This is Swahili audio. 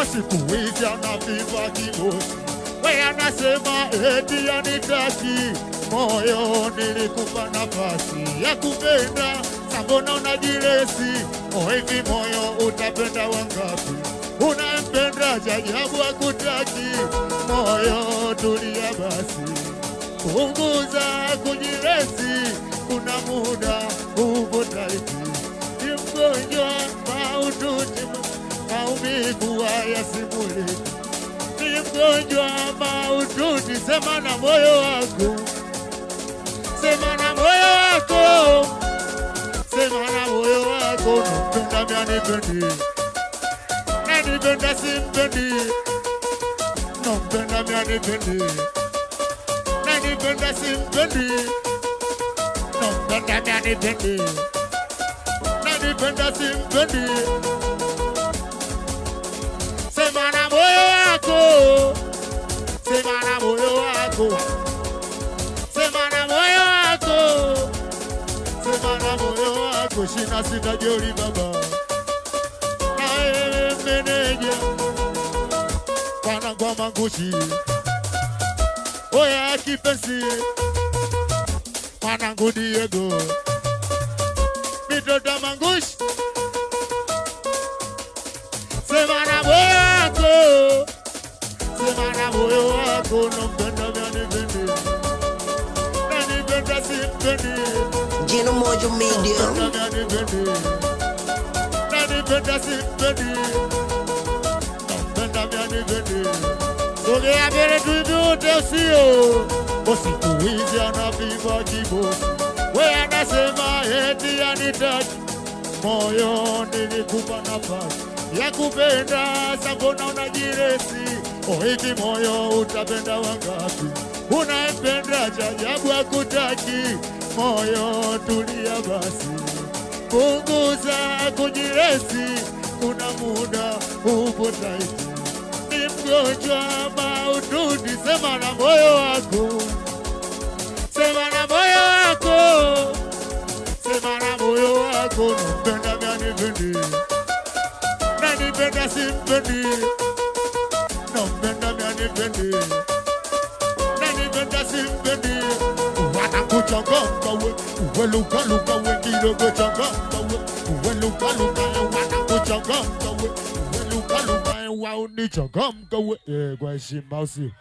siku hizi anaviva kibosi. We anasema eti anitaki, moyo nilikupa nafasi ya kupenda, sambona unajiresi. Hivi moyo utapenda wangapi? Unampenda jajabu akutaki, moyo tulia basi, punguza kujiresi, kuna muda upo taiti. Ni mgonjwa maututi, maumivu hayasimuliki. Ni mgonjwa maututi, sema na moyo wako, sema na moyo wako, sema na moyo wako. Nampenda mianipendi, nanipenda simpendi. Nampenda mianipendi, nanipenda simpendi. Nampenda mianipendi, nanipenda simpendi. Sema na moyo wako, sema na moyo wako, sema na moyo wako, sema na moyo wako. Shina sita jori baba, na wewe meneja pana kwa Mangushi. Oya kipenzi mwanangu Diego, mitoto Mangushi. Sema na moyo wako, sema na moyo wako. Nampenda mianipendi, nanipenda simpendi. Jino Mojo Media. Nampenda mianipendi, nanipenda simpendi. Nampenda mianipendi. Sogea mbele tuibute usio, siku hizi anaviva kibosi. We anasema eti anitaki, moyo nilikupa nafasi ya kupenda, sambona unajiresi. Hivi moyo utapenda wangapi? Unampenda jajabu akutaki, moyo tulia basi, punguza kujiresi, kuna muda upo taiti. Ni mgonjwa maututi, sema na moyo wako, sema na moyo wako, sema na moyo wako. Nampenda mianipendi, nanipenda simpendi. Nampenda mianipendi, nanipenda simpendi. Wanakuchanganga we, uwe luka luka we, kidogo changanga we, uwe luka luka we. Wanakuchanganga we, uwe luka luka we, wauni changamka we. Kwa heshima usio.